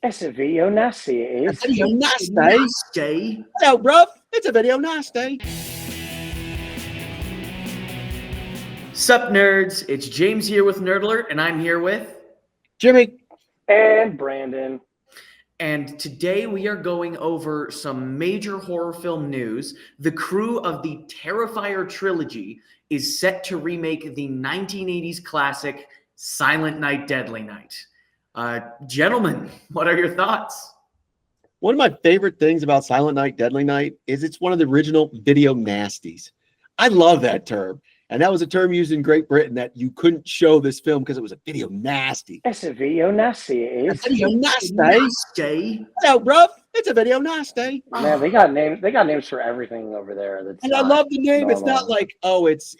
It's a video nasty, it is. Video nasty. Nasty. Hello, bruv. It's a video nasty. Sup, nerds? It's James here with Nerd Alert, and I'm here with Jimmy. And Brandon. And today we are going over some major horror film news. The crew of the Terrifier trilogy is set to remake the 1980s classic Silent Night, Deadly Night. Gentlemen, what are your thoughts? One of my favorite things about Silent Night, Deadly Night is it's one of the original video nasties. I love that term. And that was a term used in Great Britain that you couldn't show this film because it was a video nasty. It's a video nasty, it is. Video nasty. Nasty. Hello, bruv. It's a video nasty. Man, they got names. They got names for everything over there. That's And I love the name. normal. It's not like, oh, it's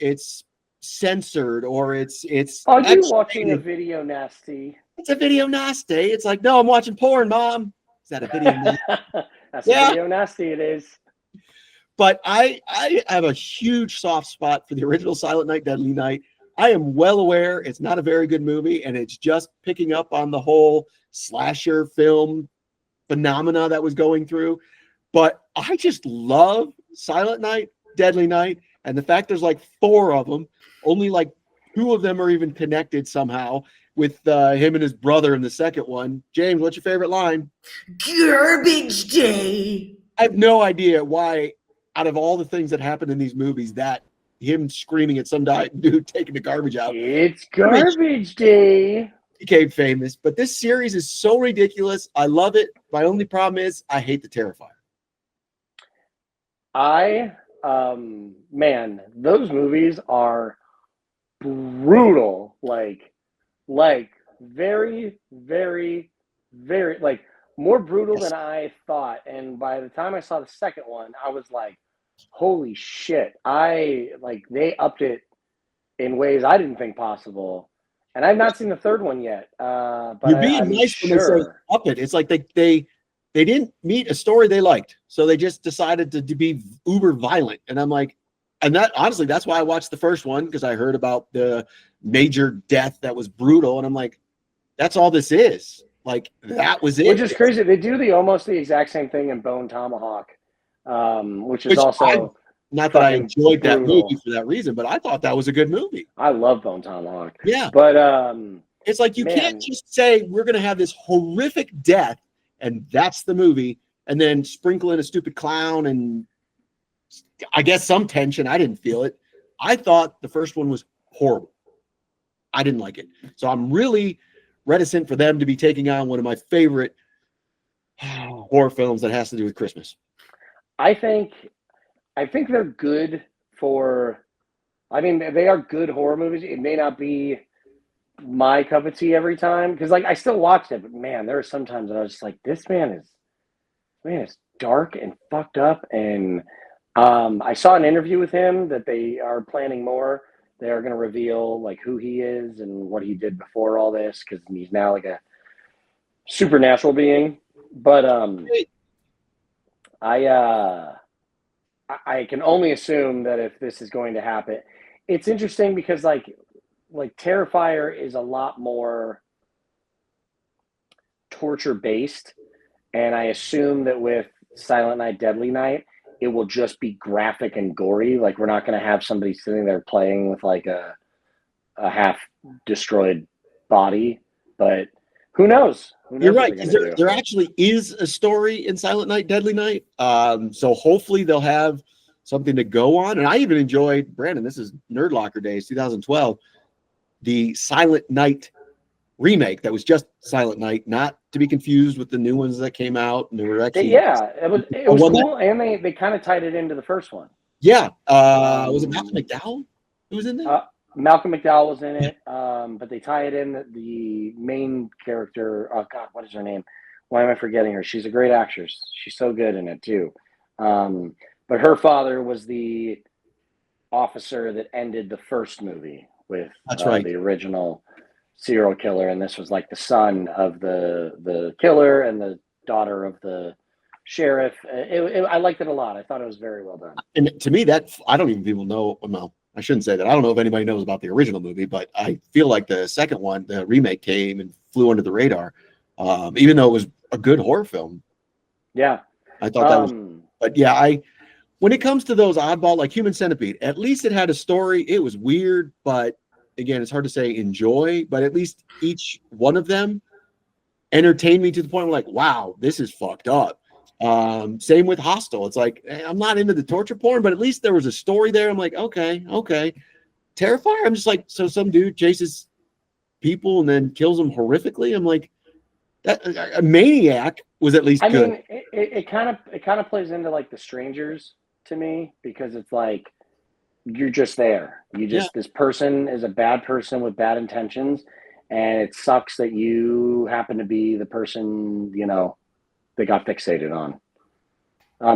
censored or it's Are you X-rated. watching a video nasty? It's a video nasty. It's like, no, I'm watching porn, Mom. Is that a video nasty? That's Yeah. a video nasty, it is. But I have a huge soft spot for the original Silent Night, Deadly Night. I am well aware it's not a very good movie, and it's just picking up on the whole slasher film phenomena that was going through. But I just love Silent Night, Deadly Night, and the fact there's like 4 of them. Only like 2 of them are even connected somehow with him and his brother in the second one. James, what's your favorite line? Garbage day. I have no idea why, out of all the things that happen in these movies, that him screaming at some dude taking the garbage out It's garbage day. became famous. But this series is so ridiculous. I love it. My only problem is I hate the Terrifier. Man, those movies are brutal. Like very, very, very, like more brutal Yes. than I thought. And by the time I saw the second one, I was like, holy shit. They upped it in ways I didn't think possible. And I've not seen the third one yet. But You're being I'm nice when they say up it. It's like they didn't meet a story they liked. So they just decided to be uber violent. And I'm like, and that honestly, that's why I watched the first one, because I heard about the major death that was brutal. And I'm like, that's all this is. Like, that was it. Which is crazy. They do almost the exact same thing in Bone Tomahawk, which is Not that I fucking enjoyed that brutal. movie for that reason, but I thought that was a good movie. I love Bone Tomahawk. Yeah. But It's like you Man. can't just say we're going to have this horrific death and that's the movie, and then sprinkle in a stupid clown and I guess some tension. I didn't feel it. I thought the first one was horrible. I didn't like it. So I'm really reticent for them to be taking on one of my favorite horror films that has to do with Christmas. I think they're good for. I mean, they are good horror movies. It may not be my cup of tea every time because, like, I still watched it, but man, there are some times that I was just like, this man is dark and fucked up. And I saw an interview with him that they are planning more. They are going to reveal like who he is and what he did before all this because he's now like a supernatural being. But I can only assume that if this is going to happen, it's interesting because like Terrifier is a lot more torture based, and I assume that with Silent Night, Deadly Night, it will just be graphic and gory. Like we're not going to have somebody sitting there playing with like a half destroyed body, but who knows? You're what right. they're 'Cause gonna do. there actually is a story in Silent Night, Deadly Night. So hopefully they'll have something to go on. And I even enjoyed, Brandon, this is Nerd Locker Days, 2012, the Silent Night remake that was just Silent Night, not to be confused with the new ones that came out. And they were actually, It was one cool, and they kind of tied it into the first one. yeah. Was it Malcolm McDowell who was in there? Malcolm McDowell was in it, but they tie it in the main character. Oh God, what is her name? Why am I forgetting her? She's a great actress. She's so good in it too. But her father was the officer that ended the first movie with That's right. the original serial killer, and this was like the son of the killer and the daughter of the sheriff. I liked it a lot. I thought it was very well done. And to me, that I don't even people know. Well, I shouldn't say that. I don't know if anybody knows about the original movie, but I feel like the second one, the remake, came and flew under the radar. Even though it was a good horror film. Yeah. I thought that was, but yeah, when it comes to those oddball, like Human Centipede, at least it had a story. It was weird, but again, it's hard to say enjoy, but at least each one of them entertained me to the point where like, wow, this is fucked up. Same with Hostel. It's like, I'm not into the torture porn, but at least there was a story there. I'm like, okay. Terrifier, I'm just like, so some dude chases people and then kills them horrifically. I'm like, that a Maniac was at least good. I mean, it kind of plays into like The Strangers to me, because it's like you're just there. This person is a bad person with bad intentions, and it sucks that you happen to be the person, you know, they got fixated on.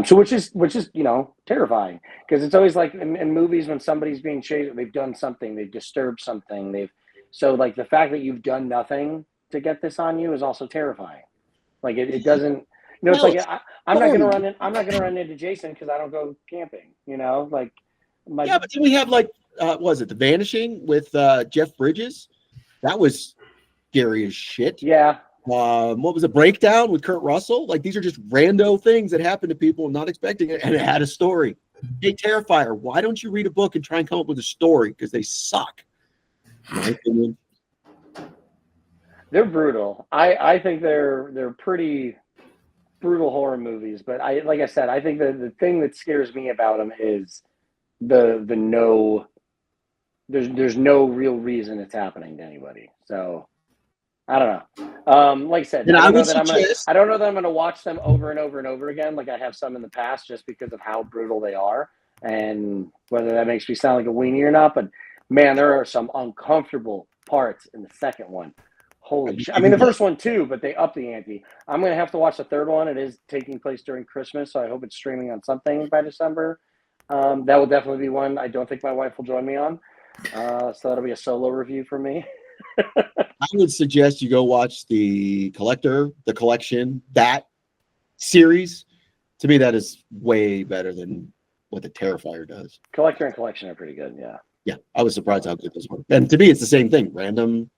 So which is you know, terrifying, because it's always like in movies when somebody's being chased, they've done something, they've disturbed something, so like the fact that you've done nothing to get this on you is also terrifying. Like it doesn't, you know, it's like I'm not gonna run into Jason because I don't go camping, you know, like but then we have like was it The Vanishing with Jeff Bridges? That was scary as shit. Yeah. What was a Breakdown with Kurt Russell? Like these are just rando things that happen to people not expecting it, and it had a story. Hey, Terrifier, why don't you read a book and try and come up with a story? Because they suck. In my opinion. They're brutal. I think they're pretty brutal horror movies, but like I said, I think the thing that scares me about them is the no. There's no real reason it's happening to anybody. So I don't know. Like I said, I don't know that I'm gonna watch them over and over and over again, like I have some in the past, just because of how brutal they are, and whether that makes me sound like a weenie or not. But man, there are some uncomfortable parts in the second one. Holy shit. I mean, the first one too, but they upped the ante. I'm going to have to watch the third one. It is taking place during Christmas, so I hope it's streaming on something by December. That will definitely be one I don't think my wife will join me on. So that'll be a solo review for me. I would suggest you go watch the Collection, that series. To me, that is way better than what the Terrifier does. Collector and Collection are pretty good, yeah. Yeah, I was surprised how good those were. And to me, it's the same thing. Random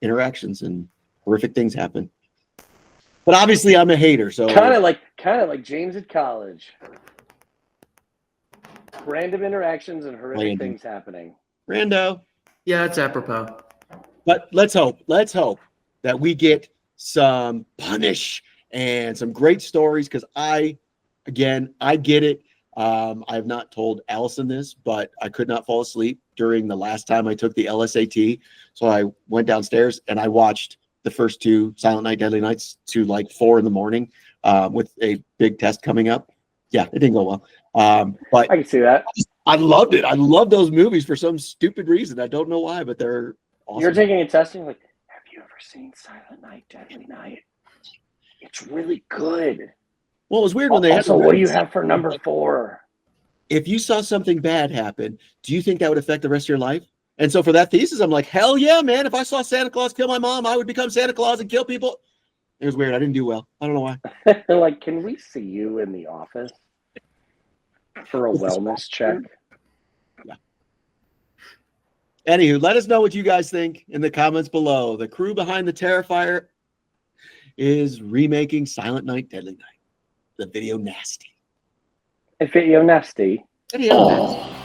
interactions and horrific things happen. But obviously I'm a hater, so kind of like James at college. Random interactions and horrific things happening. Rando. Yeah, it's apropos. But let's hope that we get some punish and some great stories, because I get it. I have not told Allison this, but I could not fall asleep during the last time I took the LSAT. So I went downstairs and I watched the first two Silent Night, Deadly Nights to like 4 a.m. With a big test coming up. Yeah, it didn't go well. But I can see that. I loved it. I love those movies for some stupid reason. I don't know why, but they're awesome. You're taking a test and you're like, have you ever seen Silent Night, Deadly Night? It's really good. Well, it was weird when they also, what do you have for number 4? If you saw something bad happen, do you think that would affect the rest of your life? And so for that thesis, I'm like, hell yeah, man. If I saw Santa Claus kill my mom, I would become Santa Claus and kill people. It was weird. I didn't do well. I don't know why. They're like, can we see you in the office for a wellness check? Yeah. Anywho, let us know what you guys think in the comments below. The crew behind the Terrifier is remaking Silent Night, Deadly Night. The video nasty. Video nasty. Video nasty.